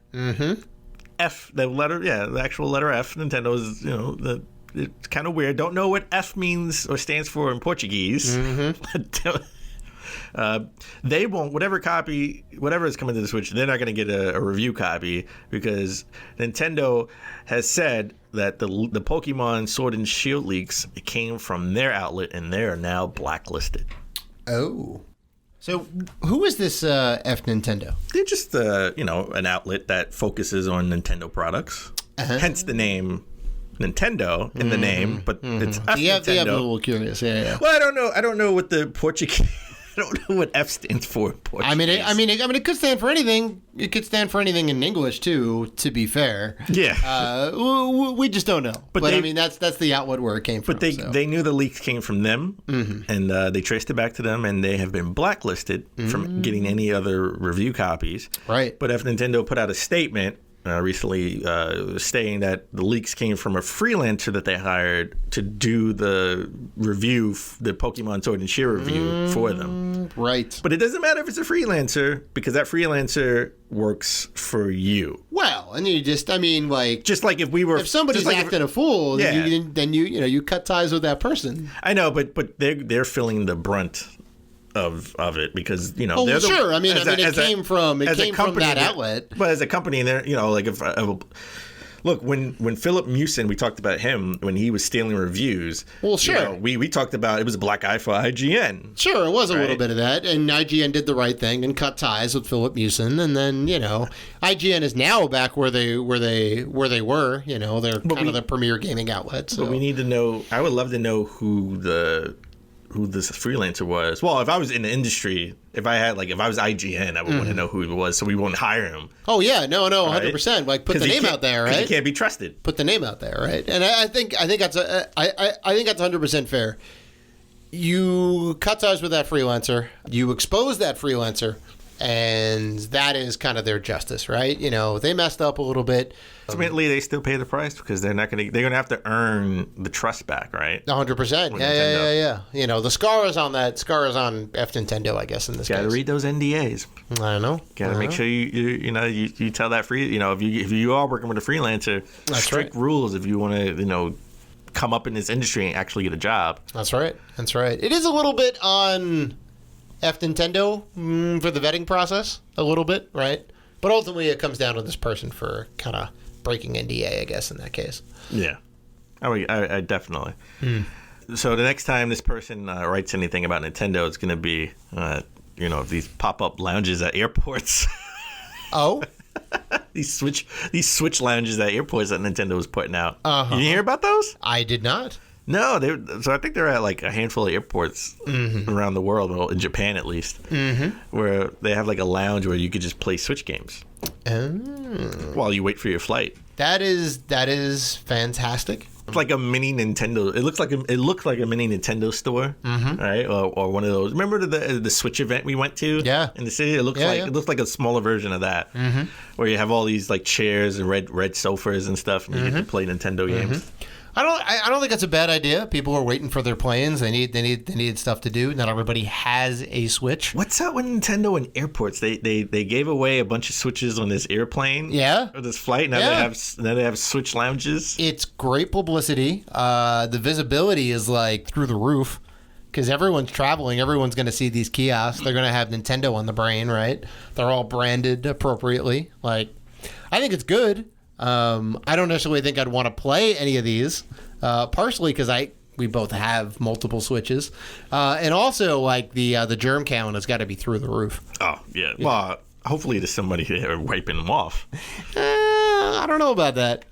F, the actual letter F. Nintendo is, it's kind of weird. Don't know what F means or stands for in Portuguese. They won't, whatever is coming to the Switch, they're not going to get a review copy because Nintendo has said that the Pokemon Sword and Shield leaks came from their outlet and they are now blacklisted. Oh. So who is this F Nintendo? They're just, an outlet that focuses on Nintendo products. Hence the name Nintendo in the name, but it's F Nintendo. Yeah, I'm a little curious. Yeah. Well, I don't know what the Portuguese... I don't know what F stands for in Portuguese. I mean, it could stand for anything. It could stand for anything in English too. To be fair, yeah. We just don't know. But I mean, that's the outlet where it came from. But they knew the leaks came from them, and they traced it back to them, and they have been blacklisted from getting any other review copies. Right. But if Nintendo put out a statement recently stating that the leaks came from a freelancer that they hired to do the review, the Pokemon Sword and Shield review for them. Right. But it doesn't matter if it's a freelancer because that freelancer works for you. Well, and you just, I mean, like, Just like if we were, if somebody's acting a fool, then, Yeah. you cut ties with that person. I know, but they're feeling the brunt of it because Oh, they're sure. I mean, it came from that outlet. But as a company, they're like if look when Philip Mewson, we talked about him when he was stealing reviews. Well, sure. We talked about it was a black eye for IGN. Sure, it was a Right. little bit of that, and IGN did the right thing and cut ties with Philip Mewson, and then IGN is now back where they were. They're kind of the premier gaming outlet. So. But we need to know. I would love to know who this freelancer was. Well, if I was in the industry, if I was IGN, I would want to know who he was, so we wouldn't hire him. Oh yeah, no, 100%. Like put the name out there, right? He can't be trusted. Put the name out there, right? And I think that's I think that's 100% fair. You cut ties with that freelancer, you expose that freelancer, and that is kind of their justice, right? They messed up a little bit. Ultimately, they still pay the price because they're going to have to earn the trust back, right? 100%. Yeah. The scar is on that. Scar is on F Nintendo, I guess, in this case. Got to read those NDAs. I don't know. Got to make sure you tell that if you are working with a freelancer, That's strict right. rules if you want to come up in this industry and actually get a job. That's right. It is a little bit on F Nintendo for the vetting process, a little bit, right? But ultimately, it comes down to this person for kind of breaking NDA, I guess, in that case. Yeah, I definitely. So the next time this person writes anything about Nintendo, it's going to be, these pop-up lounges at airports. Oh? these Switch lounges at airports that Nintendo was putting out. Uh-huh. You didn't hear about those? I did not. No, so I think they're at like a handful of airports around the world, well, in Japan at least, where they have like a lounge where you could just play Switch games while you wait for your flight. That is fantastic. It's like a mini Nintendo. It looks like a mini Nintendo store, right? Or one of those. Remember the Switch event we went to? Yeah. In the city, it looks like a smaller version of that, where you have all these like chairs and red sofas and stuff, and you get to play Nintendo games. I don't think that's a bad idea. People are waiting for their planes. They need stuff to do. Not everybody has a Switch. What's up with Nintendo and airports? They gave away a bunch of Switches on this airplane. Yeah. Or this flight. Now they have Switch lounges. It's great publicity. The visibility is like through the roof because everyone's traveling. Everyone's going to see these kiosks. They're going to have Nintendo on the brain, right? They're all branded appropriately. Like, I think it's good. I don't necessarily think I'd want to play any of these, partially because we both have multiple Switches, and also like the germ count has got to be through the roof. Oh yeah. Well, hopefully there's somebody there wiping them off. I don't know about that.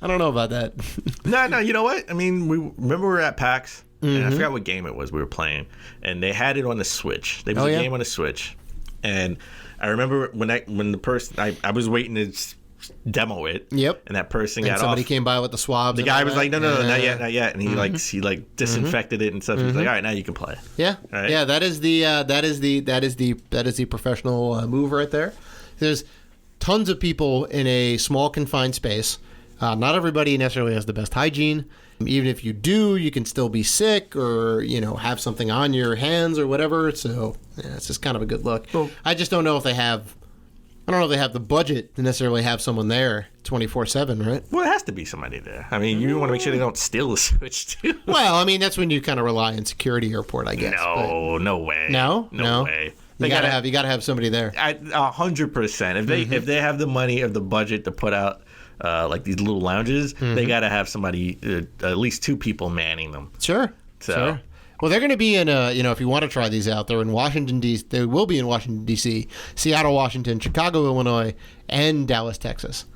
No. You know what? I mean, we were at PAX, and I forgot what game it was we were playing, and they had it on the Switch. There was a game on the Switch, and I remember when the person I was waiting to demo it. Yep. And that person and got somebody off. came by with the swabs. The guy was like, no, not yet, and he disinfected it and stuff. He's like, all right, now you can play. Yeah, right? Yeah. That is the professional move right there. There's tons of people in a small confined space. Not everybody necessarily has the best hygiene. Even if you do, you can still be sick or have something on your hands or whatever. So it's just kind of a good look. Well, I just don't know if they have. I don't know if they have the budget to necessarily have someone there 24/7, right? Well, it has to be somebody there. I mean, you want to make sure they don't steal the Switch too. Well, I mean, that's when you kind of rely on security airport, I guess. No way. No way. You gotta have somebody there. 100%. If they have the money or the budget to put out like these little lounges, they gotta have somebody, at least two people manning them. Sure. Well, they're going to be in, if you want to try these out, they're in Washington, D.C. They will be in Washington, D.C., Seattle, Washington, Chicago, Illinois, and Dallas, Texas,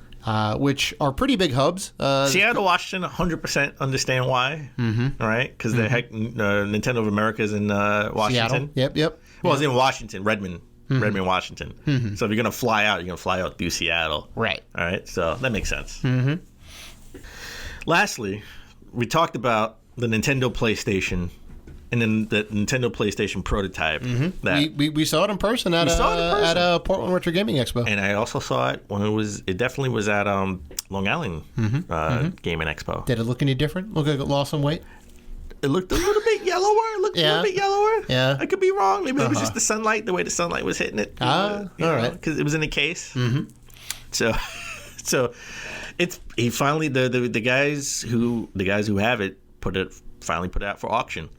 which are pretty big hubs. Seattle, Washington, 100% understand why, all right? Because Nintendo of America is in Washington. Seattle. Yep. Well, it's in Washington, Redmond, Washington. So if you're going to fly out, you're going to fly out through Seattle. Right. All right, so that makes sense. Lastly, we talked about the Nintendo PlayStation and then the Nintendo PlayStation prototype. That We saw it in person at Portland Retro Gaming Expo. and I also saw it when it definitely was at Long Island Gaming Expo. Did it look any different? Look like it lost some weight? It looked a little bit yellower. Yeah. I could be wrong. Maybe it was just the sunlight, the way the sunlight was hitting it. All right. Because it was in a case. So it's finally the guys who have it finally put it out for auction.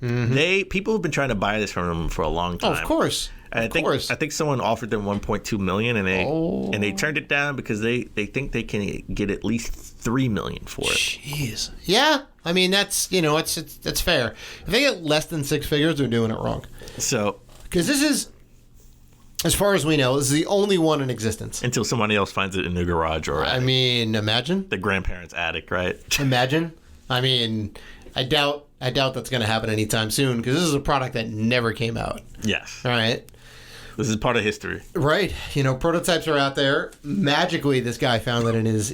People have been trying to buy this from them for a long time. Oh, of course. And I think someone offered them 1.2 million, and they turned it down because they think they can get at least 3 million for it. Jeez. Yeah. I mean, that's it's fair. If they get less than six figures, they're doing it wrong. So, because this is, as far as we know, this is the only one in existence. Until somebody else finds it in their garage or I mean, imagine the grandparents' attic, right? Imagine. I mean, I doubt that's going to happen anytime soon because this is a product that never came out. Yes. All right. This is part of history. Right. Prototypes are out there. Magically, this guy found it in his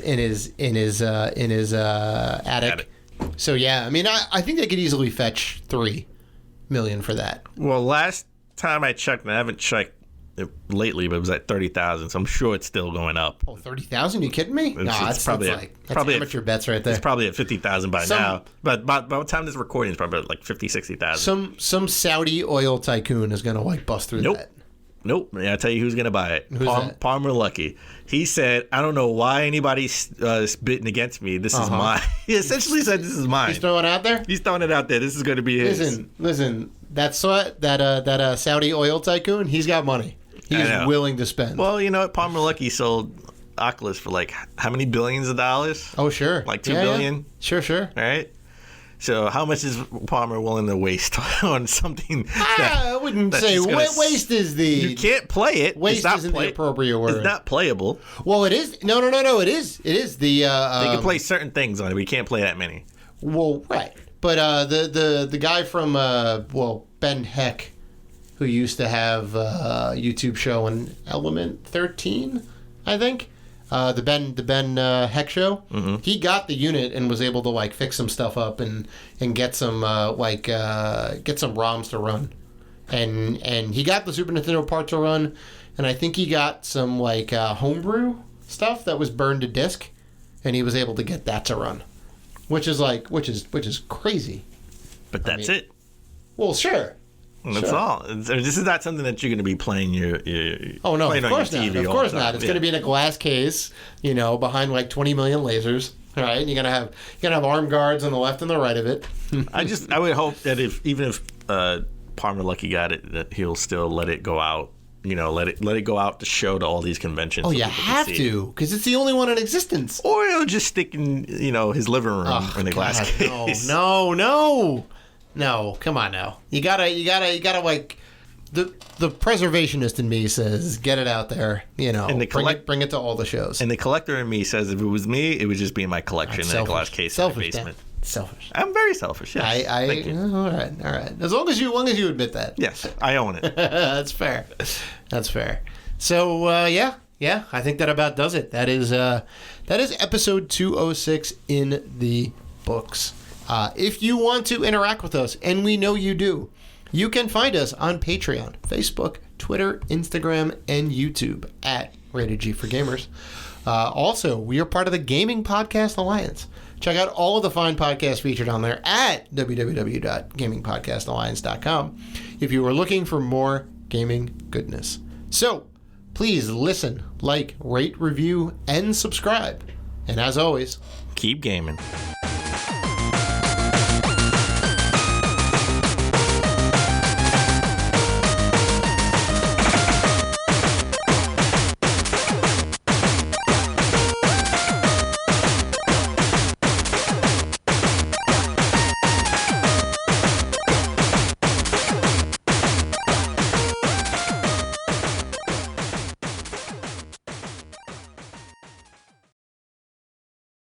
attic. So yeah, I mean, I think they could easily fetch 3 million for that. Well, last time I checked, and I haven't checked it lately, but it was at 30,000. So I'm sure it's still going up. Oh, 30,000? You kidding me? No, that's probably amateur bets right there. It's probably at 50,000 by now. But by the time this recording, it's probably like 50, 60,000. Some Saudi oil tycoon is going to bust through that. Nope. Yeah, I'll tell you who's going to buy it. Who's that? Palmer Luckey. He said, I don't know why anybody's bitten against me. This is mine. He essentially said, this is mine. He's throwing it out there? He's throwing it out there. This is going to be his. Listen. That Saudi oil tycoon, he's got money. He's willing to spend. Well, you know what? Palmer Luckey sold Oculus for like how many billions of dollars? Oh, sure. Like $2 billion? Sure. All right. So how much is Palmer willing to waste on something? I wouldn't say waste is the... You can't play it. Waste isn't the appropriate word. It's not playable. Well, it is. No. It is. It is the... they can play certain things on it. We can't play that many. Well, right. But the guy from, Ben Heck, who used to have a YouTube show on Element 13, I think. The Ben Heck show. He got the unit and was able to fix some stuff up and get some get some ROMs to run, and he got the Super Nintendo part to run, and I think he got some homebrew stuff that was burned to disk, and he was able to get that to run, which is crazy. But that's it. Well, sure. And that's all. This is not something that you're going to be playing your oh no, of course not. TV of course not. It's going to be in a glass case, behind 20 million lasers. All right, and you're gonna have arm guards on the left and the right of it. I would hope that even if Palmer Luckey got it, that he'll still let it go out. Let it go out to show to all these conventions. Oh, you have to, because it's the only one in existence. Or he'll just stick in his living room in a glass case. No, come on now. You gotta the preservationist in me says get it out there, and bring it to all the shows. And the collector in me says if it was me, it would just be in my collection in a glass case in my basement. Selfish. I'm very selfish. Yes. Thank you. All right. As long as you admit that. Yes, I own it. That's fair. So yeah, I think that about does it. That is episode 206 in the books. If you want to interact with us, and we know you do, you can find us on Patreon, Facebook, Twitter, Instagram, and YouTube at Rated G for Gamers. Also, we are part of the Gaming Podcast Alliance. Check out all of the fine podcasts featured on there at www.gamingpodcastalliance.com if you are looking for more gaming goodness. So, please listen, rate, review, and subscribe. And as always, keep gaming.